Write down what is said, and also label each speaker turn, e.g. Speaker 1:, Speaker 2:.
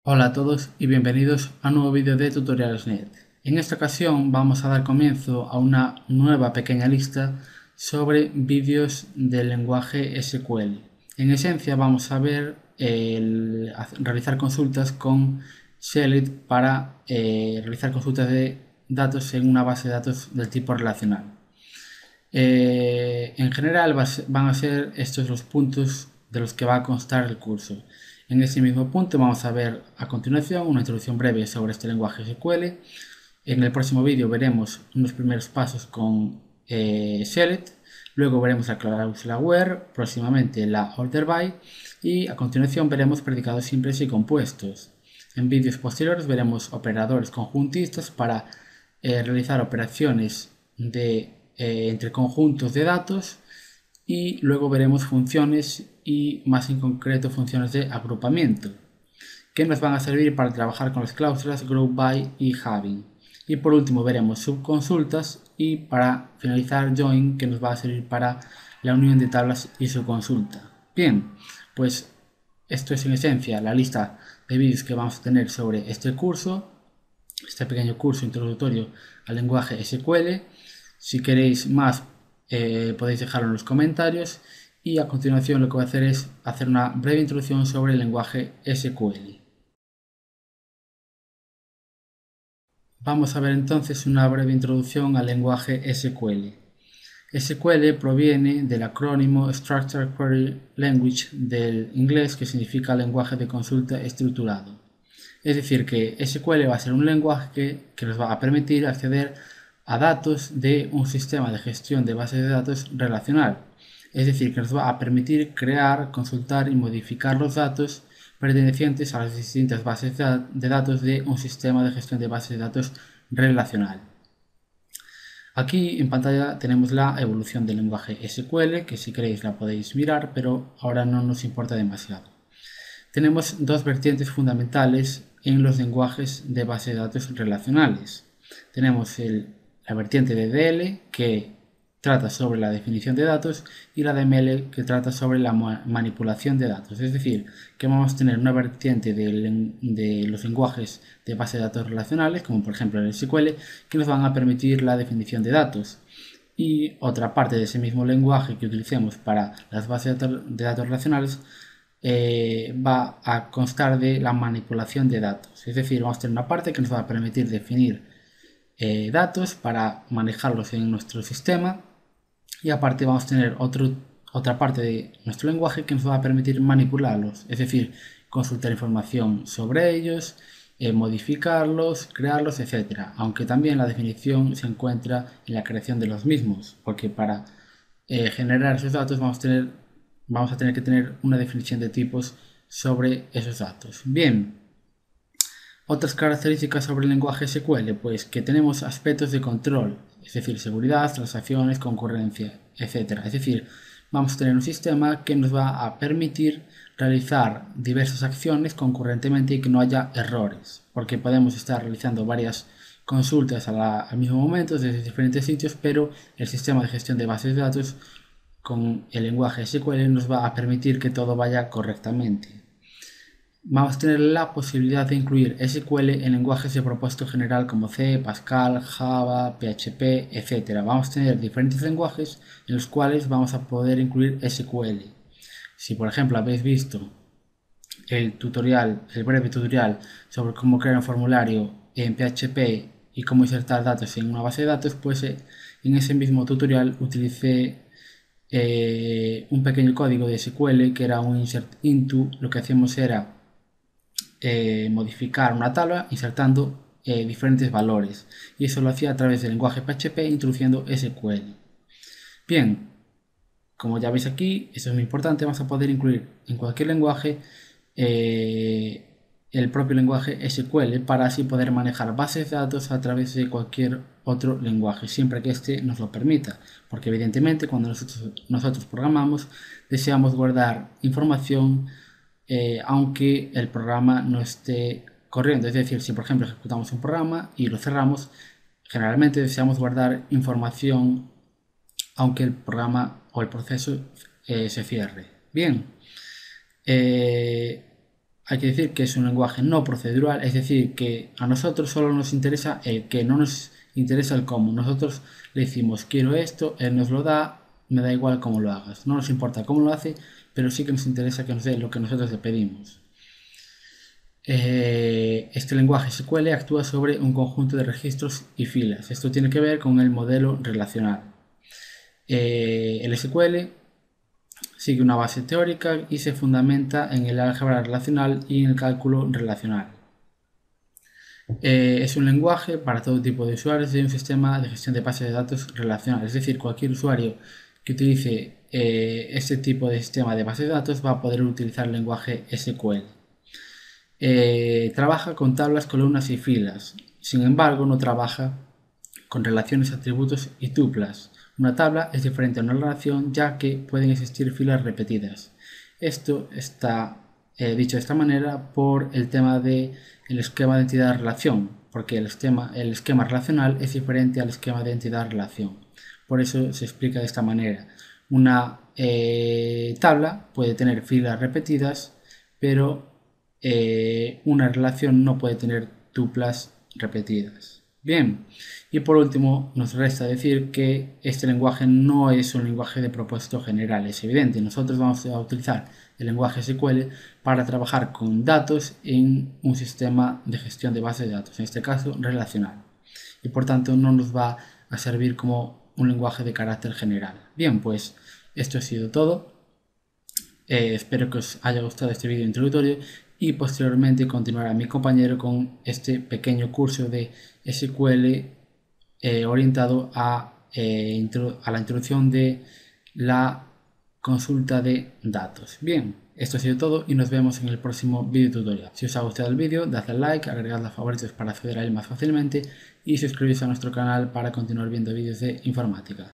Speaker 1: Hola a todos y bienvenidos a un nuevo vídeo de Tutoriales.net. En esta ocasión vamos a dar comienzo a una nueva pequeña lista sobre vídeos del lenguaje SQL. En esencia vamos a ver realizar consultas con Shellit para realizar consultas de datos en una base de datos del tipo relacional. En general van a ser estos los puntos de los que va a constar el curso. En este mismo punto vamos a ver a continuación una introducción breve sobre este lenguaje SQL. En el próximo vídeo veremos unos primeros pasos con Shellit. Luego veremos la cláusula where, próximamente la order by y a continuación veremos predicados simples y compuestos. En vídeos posteriores veremos operadores conjuntistas para realizar operaciones entre conjuntos de datos y luego veremos funciones y más en concreto funciones de agrupamiento que nos van a servir para trabajar con las cláusulas group by y having. Y por último veremos subconsultas y para finalizar join, que nos va a servir para la unión de tablas y su consulta. Bien, pues esto es en esencia la lista de vídeos que vamos a tener sobre este curso, este pequeño curso introductorio al lenguaje SQL. Si queréis más podéis dejarlo en los comentarios y a continuación lo que voy a hacer es hacer una breve introducción sobre el lenguaje SQL. Vamos a ver entonces una breve introducción al lenguaje SQL. SQL proviene del acrónimo Structured Query Language del inglés, que significa lenguaje de consulta estructurado. Es decir, que SQL va a ser un lenguaje que nos va a permitir acceder a datos de un sistema de gestión de bases de datos relacional. Es decir, que nos va a permitir crear, consultar y modificar los datos pertenecientes a las distintas bases de datos de un sistema de gestión de bases de datos relacional. Aquí en pantalla tenemos la evolución del lenguaje SQL, que si queréis la podéis mirar, pero ahora no nos importa demasiado. Tenemos dos vertientes fundamentales en los lenguajes de base de datos relacionales. Tenemos la vertiente de DL, que trata sobre la definición de datos, y la de ML, que trata sobre la manipulación de datos. Es decir, que vamos a tener una vertiente de los lenguajes de base de datos relacionales, como por ejemplo el SQL, que nos van a permitir la definición de datos. Y otra parte de ese mismo lenguaje que utilicemos para las bases de datos relacionales va a constar de la manipulación de datos. Es decir, vamos a tener una parte que nos va a permitir definir datos para manejarlos en nuestro sistema y aparte vamos a tener otra parte de nuestro lenguaje que nos va a permitir manipularlos, es decir, consultar información sobre ellos, modificarlos, crearlos, etc. Aunque también la definición se encuentra en la creación de los mismos, porque para generar esos datos vamos a tener que tener una definición de tipos sobre esos datos. Bien, otras características sobre el lenguaje SQL, pues que tenemos aspectos de control, es decir, seguridad, transacciones, concurrencia, etc. Es decir, vamos a tener un sistema que nos va a permitir realizar diversas acciones concurrentemente y que no haya errores, porque podemos estar realizando varias consultas al mismo momento desde diferentes sitios, pero el sistema de gestión de bases de datos con el lenguaje SQL nos va a permitir que todo vaya correctamente. Vamos a tener la posibilidad de incluir SQL en lenguajes de propósito general como C, Pascal, Java, PHP, etc. Vamos a tener diferentes lenguajes en los cuales vamos a poder incluir SQL. Si por ejemplo habéis visto el breve tutorial sobre cómo crear un formulario en PHP y cómo insertar datos en una base de datos, pues en ese mismo tutorial utilicé un pequeño código de SQL que era un insert into. Lo que hacíamos era modificar una tabla insertando diferentes valores y eso lo hacía a través del lenguaje PHP introduciendo SQL. Bien, como ya veis aquí, eso es muy importante, vamos a poder incluir en cualquier lenguaje el propio lenguaje SQL para así poder manejar bases de datos a través de cualquier otro lenguaje, siempre que éste nos lo permita, porque evidentemente cuando nosotros programamos deseamos guardar información aunque el programa no esté corriendo. Es decir, si por ejemplo ejecutamos un programa y lo cerramos, generalmente deseamos guardar información aunque el programa o el proceso se cierre. Bien, hay que decir que es un lenguaje no procedural, es decir, que a nosotros solo nos interesa el qué, no nos interesa el cómo. Nosotros le decimos quiero esto, él nos lo da, me da igual cómo lo hagas. No nos importa cómo lo hace, pero sí que nos interesa que nos dé lo que nosotros le pedimos. Este lenguaje SQL actúa sobre un conjunto de registros y filas. Esto tiene que ver con el modelo relacional. El SQL sigue una base teórica y se fundamenta en el álgebra relacional y en el cálculo relacional. Es un lenguaje para todo tipo de usuarios de un sistema de gestión de bases de datos relacional. Es decir, cualquier usuario que utilice este tipo de sistema de base de datos va a poder utilizar el lenguaje SQL. Trabaja con tablas, columnas y filas. Sin embargo, no trabaja con relaciones, atributos y tuplas. Una tabla es diferente a una relación ya que pueden existir filas repetidas. Esto está dicho de esta manera por el tema del esquema de entidad-relación, porque el esquema relacional es diferente al esquema de entidad-relación. Por eso se explica de esta manera. Una tabla puede tener filas repetidas, pero una relación no puede tener tuplas repetidas. Bien, y por último nos resta decir que este lenguaje no es un lenguaje de propósito general, es evidente. Nosotros vamos a utilizar el lenguaje SQL para trabajar con datos en un sistema de gestión de bases de datos, en este caso relacional. Y por tanto no nos va a servir como un lenguaje de carácter general. Bien, pues esto ha sido todo. Espero que os haya gustado este vídeo introductorio y posteriormente continuará mi compañero con este pequeño curso de SQL orientado a la introducción de la consulta de datos. Bien, esto ha sido todo y nos vemos en el próximo vídeo tutorial. Si os ha gustado el vídeo, dadle like, agregadlo a favoritos para acceder a él más fácilmente y suscribiros a nuestro canal para continuar viendo vídeos de informática.